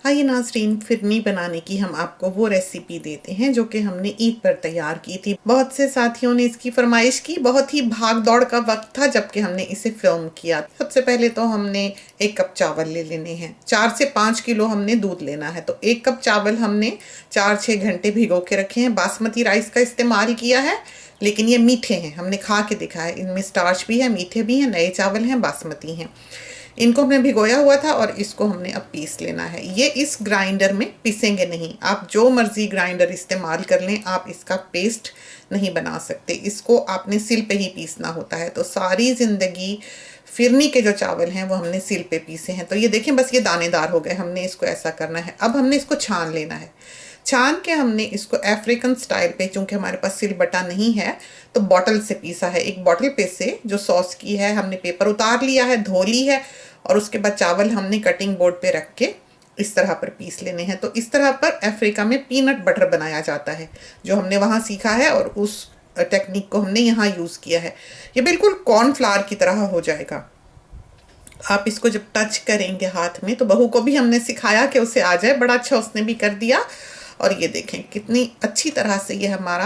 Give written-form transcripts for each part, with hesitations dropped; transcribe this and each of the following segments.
आइए नाज़रीन, फिरनी बनाने की हम आपको वो रेसिपी देते हैं जो कि हमने ईद पर तैयार की थी। बहुत से साथियों ने इसकी फरमाइश की। बहुत ही भाग दौड़ का वक्त था जबकि हमने इसे फिल्म किया। सबसे पहले तो हमने 1 कप चावल ले लेने हैं। 4 से 5 किलो हमने दूध लेना है, तो 1 कप चावल हमने 4-6 घंटे भिगो के रखे हैं। बासमती राइस का इस्तेमाल किया है, लेकिन ये मीठे हैं, हमने खा के देखा है, इनमें स्टार्च भी है, मीठे भी हैं, नए चावल हैं, बासमती हैं। इनको हमने भिगोया हुआ था और इसको हमने अब पीस लेना है। ये इस ग्राइंडर में पीसेंगे नहीं, आप जो मर्जी ग्राइंडर इस्तेमाल कर लें, आप इसका पेस्ट नहीं बना सकते। इसको आपने सिल पे ही पीसना होता है। तो सारी ज़िंदगी फिरनी के जो चावल हैं वो हमने सिल पे पीसे हैं। तो ये देखें, बस ये दानेदार हो गए। हमने इसको ऐसा करना है। अब हमने इसको छान लेना है। छान के हमने इसको अफ्रीकन स्टाइल पे, चूंकि हमारे पास सिलबट्टा नहीं है, तो बॉटल से पीसा है। एक बॉटल पे से जो सॉस की है, हमने पेपर उतार लिया है, धो ली है, और उसके बाद चावल हमने कटिंग बोर्ड पे रख के इस तरह पर पीस लेने हैं। तो इस तरह पर अफ्रीका में पीनट बटर बनाया जाता है, जो हमने वहाँ सीखा है और उस टेक्निक को हमने यहाँ यूज़ किया है। ये बिल्कुल कॉर्नफ्लावर की तरह हो जाएगा। आप इसको जब टच करेंगे हाथ में, तो बहू को भी हमने सिखाया कि उसे आ जाए, बड़ा अच्छा उसने भी कर दिया। और ये देखें कितनी अच्छी तरह से ये हमारा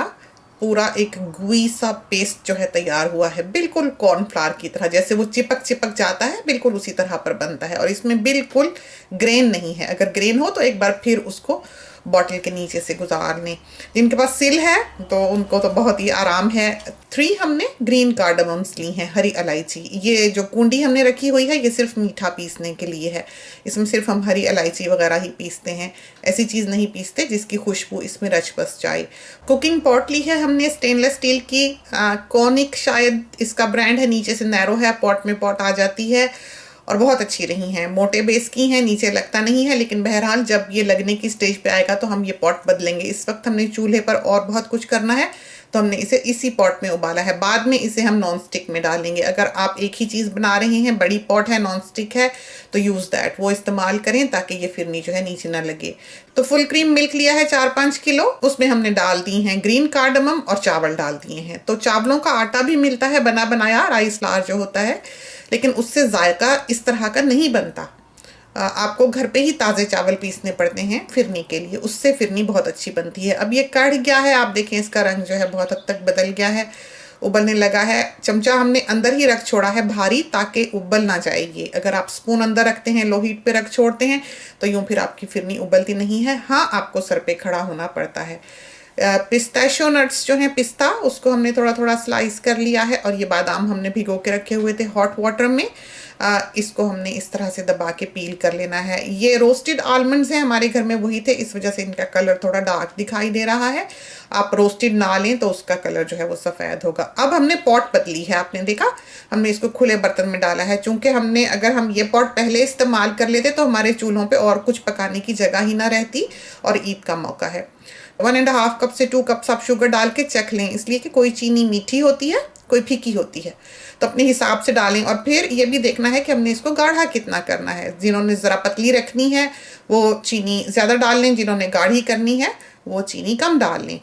पूरा एक गुई सा पेस्ट जो है तैयार हुआ है, बिल्कुल कॉर्नफ्लावर की तरह। जैसे वो चिपक चिपक जाता है, बिल्कुल उसी तरह पर बनता है। और इसमें बिल्कुल ग्रेन नहीं है। अगर ग्रेन हो तो एक बार फिर उसको बॉटल के नीचे से गुजार लें। जिनके पास सिल है तो उनको तो बहुत ही आराम है। 3 हमने ग्रीन कार्डमम्स ली हैं, हरी इलायची। ये जो कुंडी हमने रखी हुई है, ये सिर्फ मीठा पीसने के लिए है। इसमें सिर्फ हम हरी इलायची वगैरह ही पीसते हैं, ऐसी चीज़ नहीं पीसते जिसकी खुशबू इसमें रच बस जाए। कुकिंग पॉट ली है हमने स्टेनलेस स्टील की, कॉनिक शायद इसका ब्रांड है। नीचे से नैरो है, पॉट में पॉट आ जाती है और बहुत अच्छी रही हैं। मोटे बेस की हैं, नीचे लगता नहीं है, लेकिन बहरहाल जब ये लगने की स्टेज पे आएगा तो हम ये पॉट बदलेंगे। इस वक्त हमने चूल्हे पर और बहुत कुछ करना है, तो हमने इसे इसी पॉट में उबाला है। बाद में इसे हम नॉन स्टिक में डालेंगे। अगर आप एक ही चीज़ बना रहे हैं, बड़ी पॉट है, नॉन स्टिक है, तो यूज़ दैट, वो इस्तेमाल करें ताकि ये फिरनी जो है नीचे ना लगे। तो फुल क्रीम मिल्क लिया है 4-5 किलो, उसमें हमने डाल दी हैं ग्रीन कार्डमम और चावल डाल दिए हैं। तो चावलों का आटा भी मिलता है बना बनाया, राइस फ्लावर जो होता है, लेकिन उससे जायका इस तरह का नहीं बनता। आपको घर पे ही ताज़े चावल पीसने पड़ते हैं फिरनी के लिए, उससे फिरनी बहुत अच्छी बनती है। अब ये कढ़ गया है, आप देखें इसका रंग जो है बहुत हद तक बदल गया है, उबलने लगा है। चमचा हमने अंदर ही रख छोड़ा है भारी, ताकि उबल ना जाएगी। अगर आप स्पून अंदर रखते हैं, लो हीट पे रख छोड़ते हैं, तो यूं फिर आपकी फिरनी उबलती नहीं है। हाँ, आपको सर पे खड़ा होना पड़ता है। पिस्ताशियो नट्स जो हैं, पिस्ता, उसको हमने थोड़ा थोड़ा स्लाइस कर लिया है। और ये बादाम हमने भिगो के रखे हुए थे हॉट वाटर में, इसको हमने इस तरह से दबा के पील कर लेना है। ये रोस्टेड आलमंड्स हैं, हमारे घर में वही थे, इस वजह से इनका कलर थोड़ा डार्क दिखाई दे रहा है। आप रोस्टेड ना लें तो उसका कलर जो है वो सफ़ेद होगा। अब हमने पॉट बदली है, आपने देखा, हमने इसको खुले बर्तन में डाला है। चूँकि हमने, अगर हम ये पॉट पहले इस्तेमाल कर लेते तो हमारे चूल्हों पर और कुछ पकाने की जगह ही ना रहती, और ईद का मौका है। 1.5 कप से 2 कप आप शुगर डाल के चख लें, इसलिए कि कोई चीनी मीठी होती है, कोई फीकी होती है, तो अपने हिसाब से डालें। और फिर ये भी देखना है कि हमने इसको गाढ़ा कितना करना है। जिन्होंने ज़रा पतली रखनी है वो चीनी ज़्यादा डाल लें, जिन्होंने गाढ़ी करनी है वो चीनी कम डाल लें।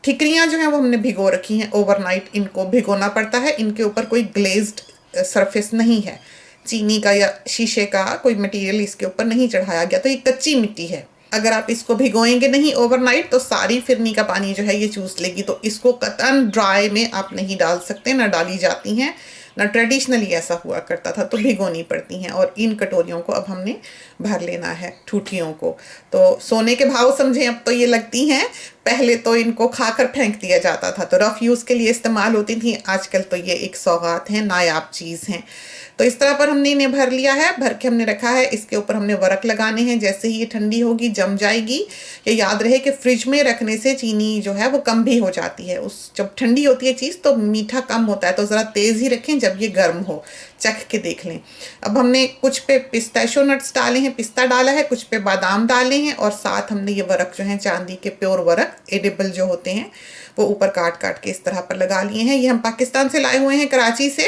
ठिकरियाँ जो हैं वो हमने भिगो रखी हैं ओवरनाइट, इनको भिगोना पड़ता है। इनके ऊपर कोई ग्लेज्ड सरफेस नहीं है, चीनी का या शीशे का कोई मटेरियल इसके ऊपर नहीं चढ़ाया गया, तो ये कच्ची मिट्टी है। अगर आप इसको भिगोएंगे नहीं ओवरनाइट तो सारी फिरनी का पानी जो है ये चूस लेगी। तो इसको कतन ड्राई में आप नहीं डाल सकते, ना डाली जाती हैं, ना ट्रेडिशनली ऐसा हुआ करता था, तो भिगोनी पड़ती हैं। और इन कटोरियों को अब हमने भर लेना है, ठूठियों को। तो सोने के भाव समझें, अब तो ये लगती हैं, पहले तो इनको खाकर फेंक दिया जाता था, तो रफ़ यूज़ के लिए इस्तेमाल होती थी। आजकल तो ये एक सौगात है, नायाब चीज़ हैं। तो इस तरह पर हमने इन्हें भर लिया है, भर के हमने रखा है। इसके ऊपर हमने वरक लगाने हैं, जैसे ही ये ठंडी होगी जम जाएगी। ये याद रहे कि फ्रिज में रखने से चीनी जो है वो कम भी हो जाती है। उस जब ठंडी होती है चीज़ तो मीठा कम होता है, तो ज़रा तेज़ ही रखें जब ये गर्म हो, चख के देख लें। अब हमने कुछ पे पिस्ताशियो नट्स डाले हैं, पिस्ता डाला है, कुछ पे बादाम डाले हैं, और साथ हमने ये वरक जो है चांदी के प्योर वरक एडिबल जो होते हैं वो ऊपर काट काट के इस तरह पर लगा लिए हैं। ये हम पाकिस्तान से लाए हुए हैं, कराची से।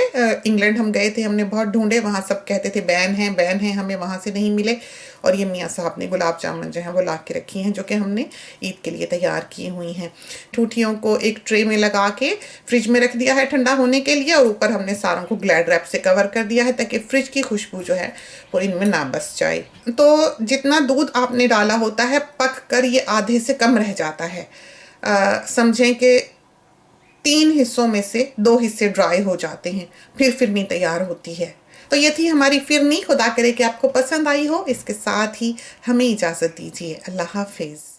इंग्लैंड हम गए थे, हमने बहुत ढूंढे, वहाँ सब कहते थे बैन है, हमें वहाँ से नहीं मिले। और ये मियाँ साहब ने गुलाब जामुन जो है वो ला के रखी हैं, जो कि हमने ईद के लिए तैयार की हुई हैं। ठूठियों को एक ट्रे में लगा के फ्रिज में रख दिया है ठंडा होने के लिए, और ऊपर हमने सारों को ग्लैड रैप से कवर कवर कर दिया है ताकि फ्रिज की खुशबू जो है वो इनमें ना बस जाए। तो जितना दूध आपने डाला होता है पक कर ये आधे से कम रह जाता है। समझें कि 3 हिस्सों में से 2 हिस्से ड्राई हो जाते हैं, फिर फिरनी तैयार होती है। तो ये थी हमारी फिरनी। खुदा करे कि आपको पसंद आई हो। इसके साथ ही हमें इजाज़त दीजिए। अल्लाह हाफिज़।